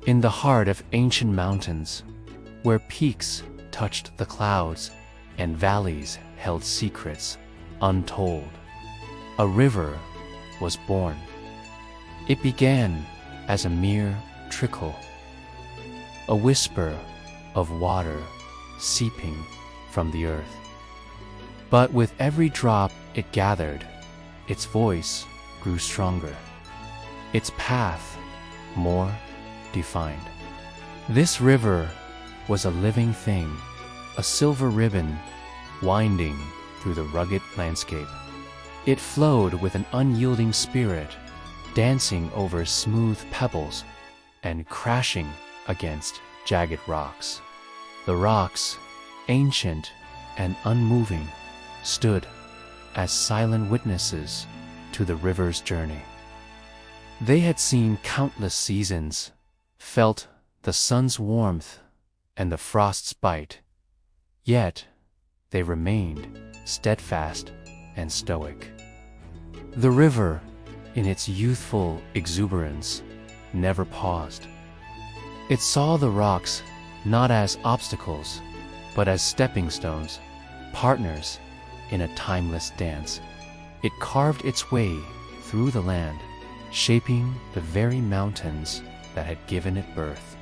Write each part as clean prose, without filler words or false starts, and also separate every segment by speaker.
Speaker 1: in the heart of ancient mountains, where peaks touched the clouds and valleys held secrets untold, a river was born. It began as a mere trickle, a whisper of water seeping from the earth. But with every drop it gathered, its voice grew stronger, its path more defined. This river was a living thing, a silver ribbon winding through the rugged landscape. It flowed with an unyielding spirit, dancing over smooth pebbles and crashing against jagged rocks. The rocks, ancient and unmoving, stood as silent witnesses to the river's journey. They had seen countless seasons, felt the sun's warmth and the frost's bite, yet they remained steadfast and stoic. The river, in its youthful exuberance, never paused. It saw the rocks not as obstacles, but as stepping stones, partners in a timeless dance. It carved its way through the land, shaping the very mountains that had given it birth.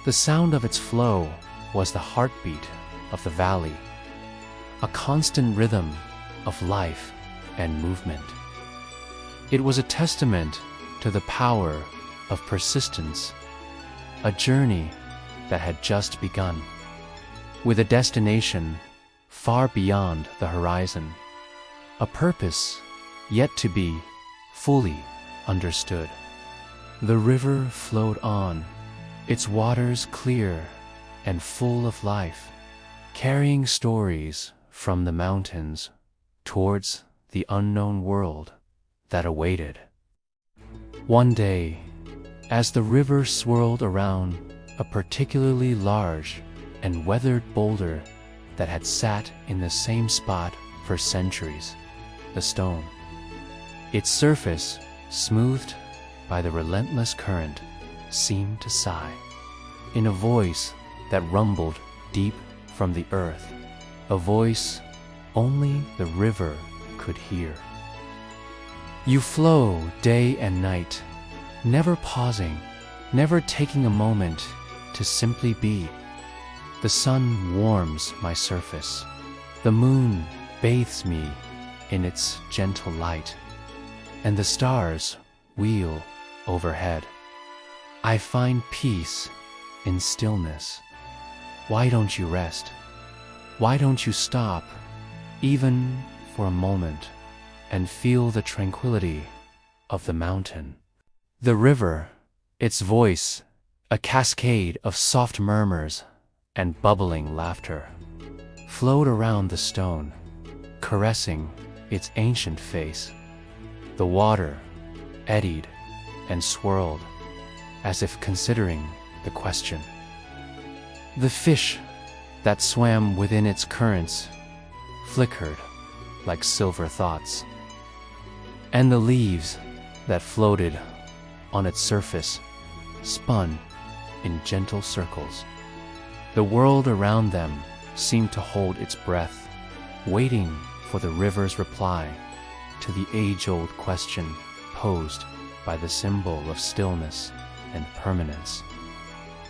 Speaker 1: The sound of its flow was the heartbeat of the valley, a constant rhythm of life and movement. It was a testament to the power of persistence, a journey that had just begun, with a destination far beyond the horizon, a purpose yet to be fully understood. The river flowed on, its waters clear and full of life, carrying stories from the mountains towards the unknown world that awaited. One day, as the river swirled around a particularly large and weathered boulder that had sat in the same spot for centuries, the stone, its surface, smoothed by the relentless current, seemed to sigh, in a voice that rumbled deep from the earth, a voice only the river could hear. You flow day and night, never pausing, never taking a moment to simply be. The sun warms my surface, the moon bathes me in its gentle light, and the stars wheel overhead. I find peace in stillness. Why don't you rest? Why don't you stop, even for a moment, and feel the tranquility of the mountain? The river, its voice, a cascade of soft murmurs and bubbling laughter, flowed around the stone, caressing its ancient face. The water eddied and swirled, as if considering the question. The fish that swam within its currents flickered like silver thoughts, and the leaves that floated on its surface spun in gentle circles. The world around them seemed to hold its breath, waiting for the river's reply to the age-old question posed by the symbol of stillness and permanence.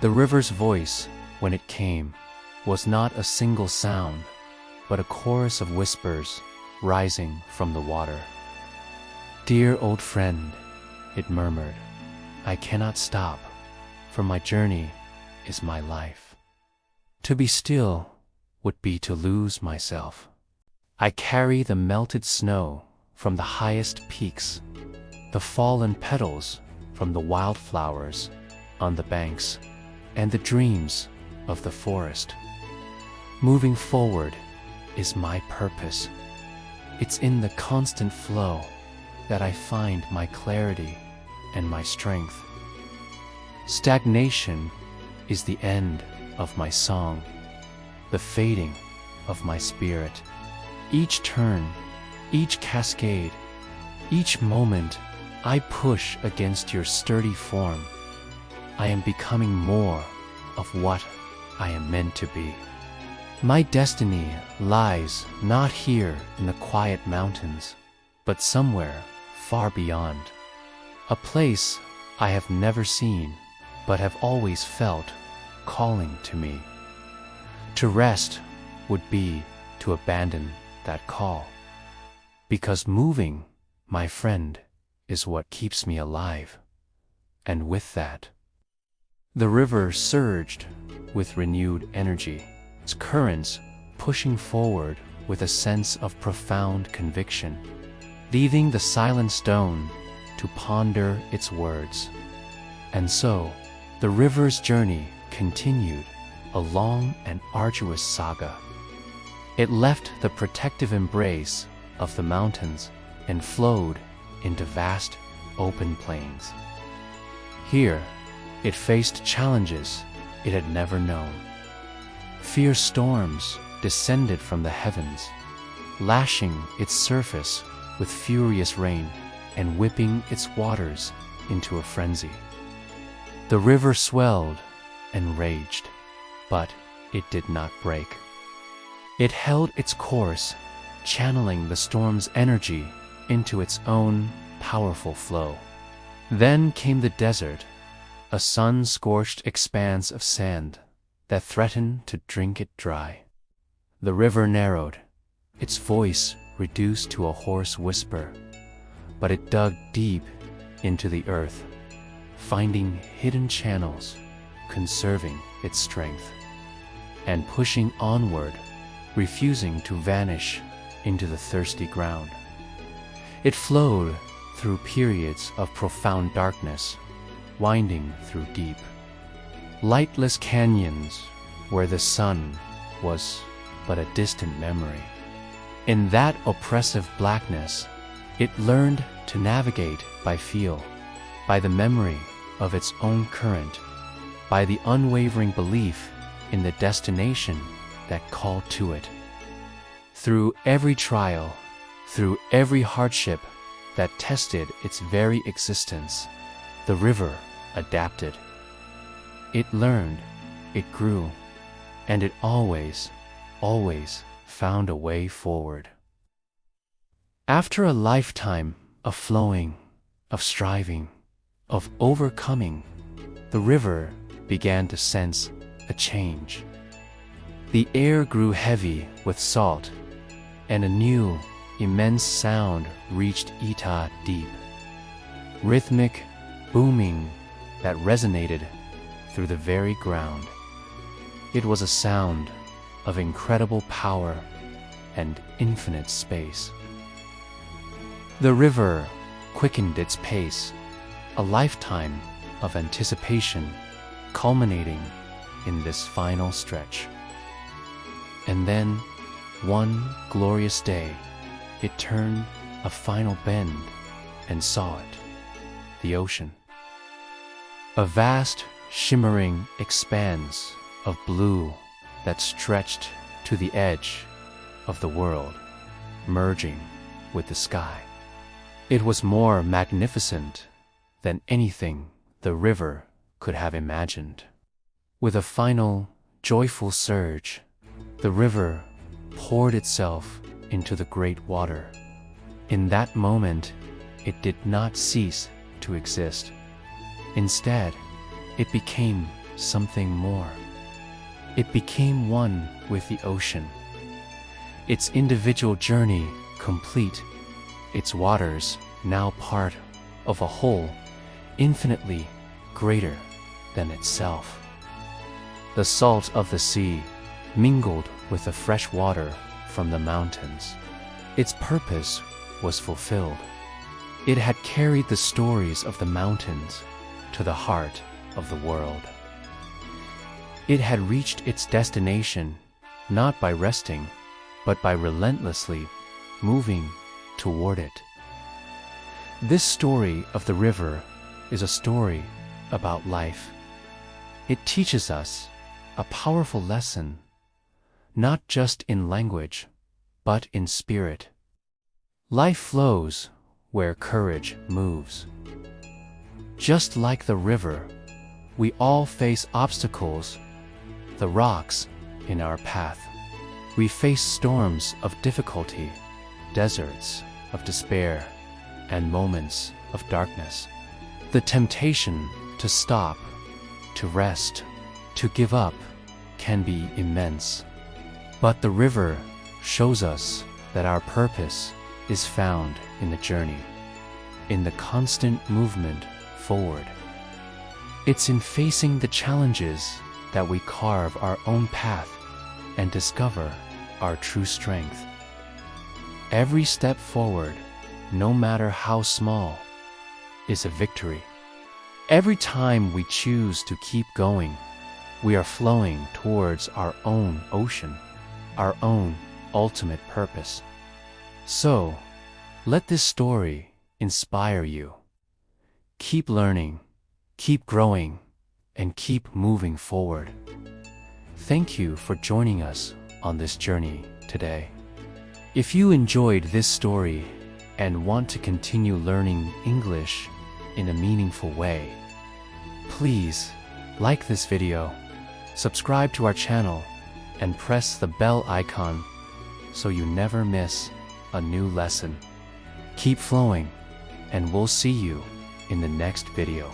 Speaker 1: The river's voice, when it came, was not a single sound, but a chorus of whispers rising from the water. "Dear old friend," it murmured, "I cannot stop, for my journey is my life. To be still would be to lose myself. I carry the melted snow from the highest peaks, the fallen petals from the wildflowers on the banks, and the dreams of the forest. Moving forward is my purpose. It's in the constant flow that I find my clarity and my strength. Stagnation is the end of my song, the fading of my spirit. Each turn, each cascade, each moment I push against your sturdy form. I am becoming more of what I am meant to be. My destiny lies not here in the quiet mountains, but somewhere far beyond. A place I have never seen, but have always felt calling to me. To rest would be to abandon that call. Because moving, my friend, is what keeps me alive. And with that, the river surged with renewed energy, its currents pushing forward with a sense of profound conviction, leaving the silent stone to ponder its words. And so, the river's journey continued, a long and arduous saga. It left the protective embrace of the mountains and flowed into vast, open plains. Here, it faced challenges it had never known. Fierce storms descended from the heavens, lashing its surface with furious rain and whipping its waters into a frenzy. The river swelled and raged, but it did not break. It held its course, channeling the storm's energy into its own powerful flow. Then came the desert, a sun-scorched expanse of sand that threatened to drink it dry. The river narrowed, its voice reduced to a hoarse whisper, but it dug deep into the earth, finding hidden channels, conserving its strength, and pushing onward, refusing to vanish into the thirsty ground. It flowed through periods of profound darkness, winding through deep, lightless canyons where the sun was but a distant memory. In that oppressive blackness, it learned to navigate by feel, by the memory of its own current, by the unwavering belief in the destination that called to it. Through every trial, through every hardship that tested its very existence, the river adapted. It learned, it grew, and it always, always found a way forward. After a lifetime of flowing, of striving, of overcoming, the river began to sense a change. The air grew heavy with salt, and a new, immense sound reached Etah deep. Rhythmic, booming, that resonated through the very ground. It was a sound of incredible power and infinite space. The river quickened its pace, a lifetime of anticipation culminating in this final stretch. And then, one glorious day, it turned a final bend and saw it, the ocean. A vast, shimmering expanse of blue that stretched to the edge of the world, merging with the sky. It was more magnificent than anything the river could have imagined. With a final, joyful surge, the river poured itself into the great water. In that moment, it did not cease to exist. Instead, it became something more. It became one with the ocean, its individual journey complete, its waters now part of a whole infinitely greater than itself. The salt of the sea mingled with the fresh water from the mountains. Its purpose was fulfilled. It had carried the stories of the mountains to the heart of the world. It had reached its destination not by resting, but by relentlessly moving toward it. This story of the river is a story about life. It teaches us a powerful lesson, not just in language, but in spirit. Life flows where courage moves. Just like the river, We all face obstacles, the rocks in our path. We face storms of difficulty, deserts of despair, and moments of darkness. The temptation to stop, to rest, to give up can be immense. But the river shows us that our purpose is found in the journey, in the constant movement forward. It's in facing the challenges that we carve our own path and discover our true strength. Every step forward, no matter how small, is a victory. Every time we choose to keep going, we are flowing towards our own ocean, our own ultimate purpose. So, let this story inspire you. Keep learning, keep growing, and keep moving forward. Thank you for joining us on this journey today. If you enjoyed this story and want to continue learning English in a meaningful way, please like this video, subscribe to our channel, and press the bell icon so you never miss a new lesson. Keep flowing, and we'll see you in the next video.